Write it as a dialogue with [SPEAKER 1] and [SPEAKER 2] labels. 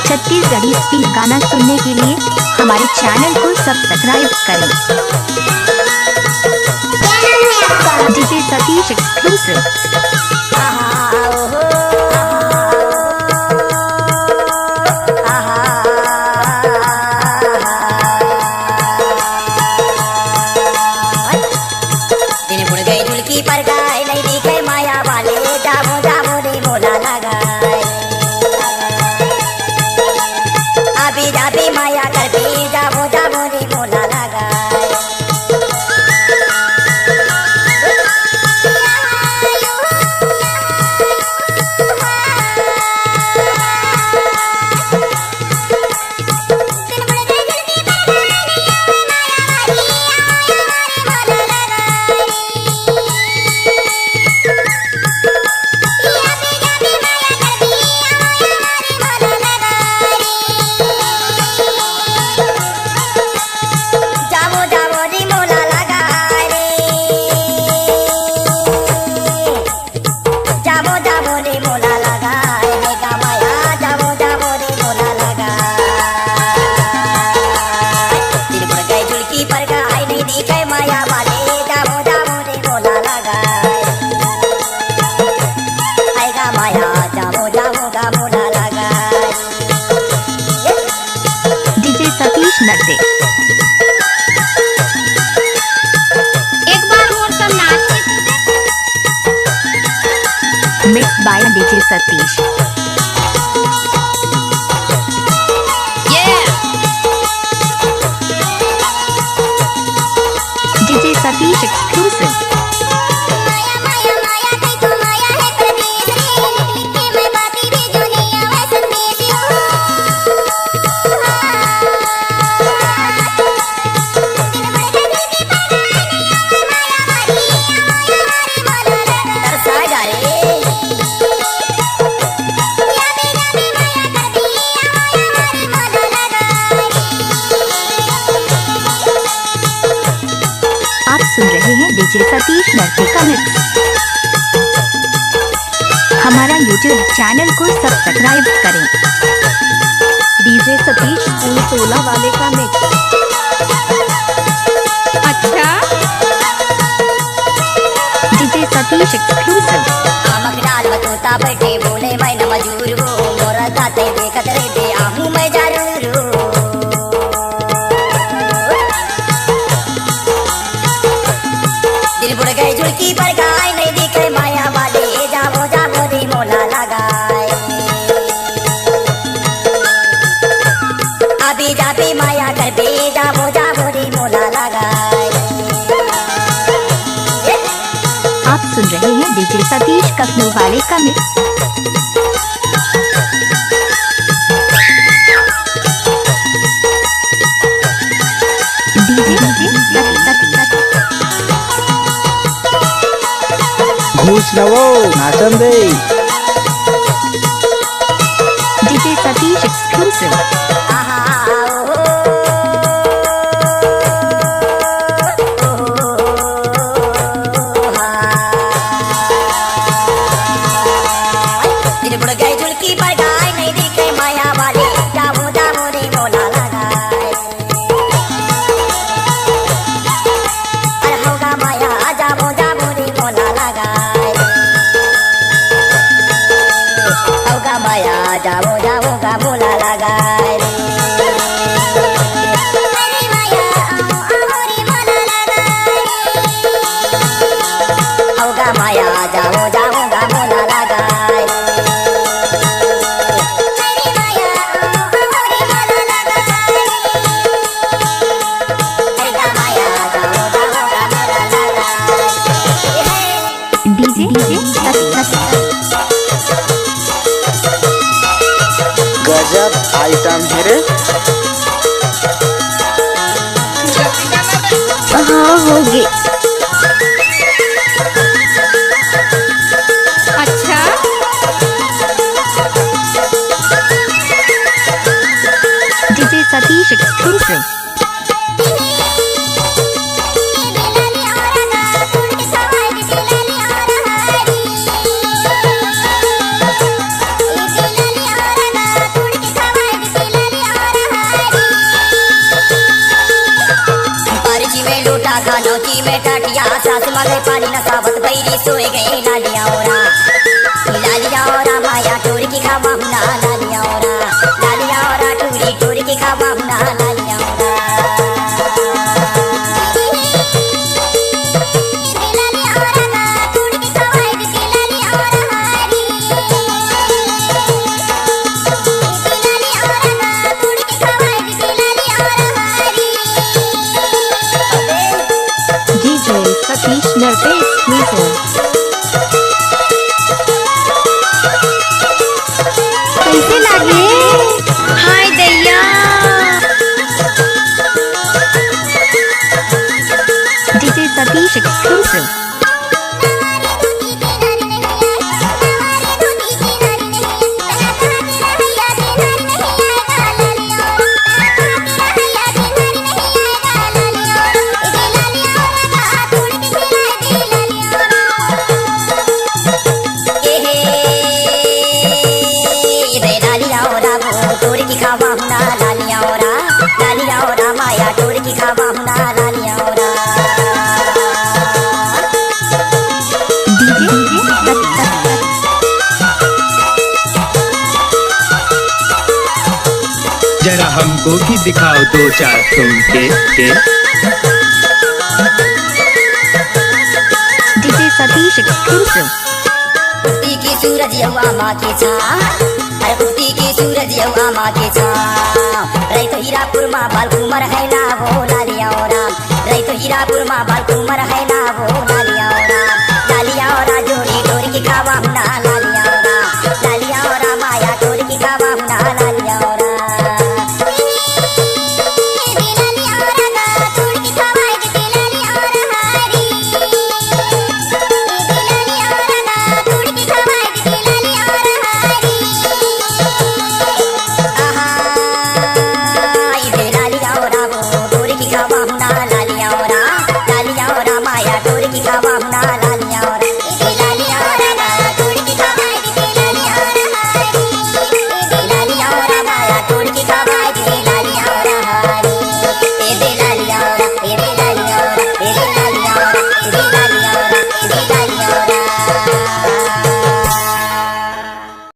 [SPEAKER 1] Chhattisgarhi speed गाना सुनने के लिए हमारे चैनल को सब्सक्राइब करें। DJ Satish exclusive.
[SPEAKER 2] पर गाय नहीं दिखे माया वाले जामो जामो रे मोला लगाए अभी जाबी माया कर भी जामो जामो रे मोला लगाए
[SPEAKER 1] नड्डे
[SPEAKER 3] एक बार और सब नाच
[SPEAKER 1] mix by DJ Satish. DJ Satish exclusive. आप सुन रहे हैं डीजे सतीश नड्डे का मिक्स। हमारा यूट्यूब चैनल को सब्सक्राइब करें। डीजे सतीश फूल तोला वाले का मिक्स।
[SPEAKER 3] अच्छा
[SPEAKER 1] डीजे सतीश एक्सक्लूसिव।
[SPEAKER 2] डाल बतोता बैठे बोले मैं न मजूर हूँ मोरा गाते देखत रहे दे आहूँ मैं जरूर दिल बुड़ गए झुलकी पर गाय नहीं दिखे माया वाले जावो जावो रे मोला लगाए अभी जाबी माया कर बे जावो जावो रे मोला लगाए।
[SPEAKER 1] आप सुन रहे हैं डीजे सतीश कखनू वाले का मिक्स।
[SPEAKER 4] घूस नवो नाचन दे।
[SPEAKER 1] DJ Satish exclusive.
[SPEAKER 2] दिल बुड़ गए झुलकी पर गाय नहीं दिखे माया वाले जावो जावो रे मोला लगाए अरे होगा माया जावो जावो रे मोला लगाए होगा माया जावो जावो का मोला लगाए अरे माया आओ रे मोला लगाए होगा माया जावो जावो का मोला लगाए
[SPEAKER 4] गजब आइटम है रे।
[SPEAKER 1] हाँ होगी।
[SPEAKER 3] अच्छा
[SPEAKER 1] डीजे सतीश एक्सक्लूसिव।
[SPEAKER 2] नौची में लूटा खा नौची में टाटिया सास मगे पानी न सावत बैरी सोए गए लालिया ओरा माया टोर की खावा हुना लालिया ओरा टूरी टोर की खावा हुना लालिया
[SPEAKER 1] DJ Satish Narpes Music. कैसे लागे?
[SPEAKER 3] हाय दैया
[SPEAKER 1] DJ Satish Exclusive.
[SPEAKER 2] टोर की खावा हुना लालिया ओरा माया टोर की खावा हुना लालिया ओरा
[SPEAKER 5] जरा हमको भी दिखाओ दो चार तुम के
[SPEAKER 1] DJ Satish Exclusive.
[SPEAKER 2] कुर्ती की सूरज यवा माँ के छा अरे कुर्ती की सूरज यवा माँ के छा रही तो हीरापुर माँ बाल कुमर है ना वो लालिया ओरा रही तो हीरापुर माँ बाल कुमर है ना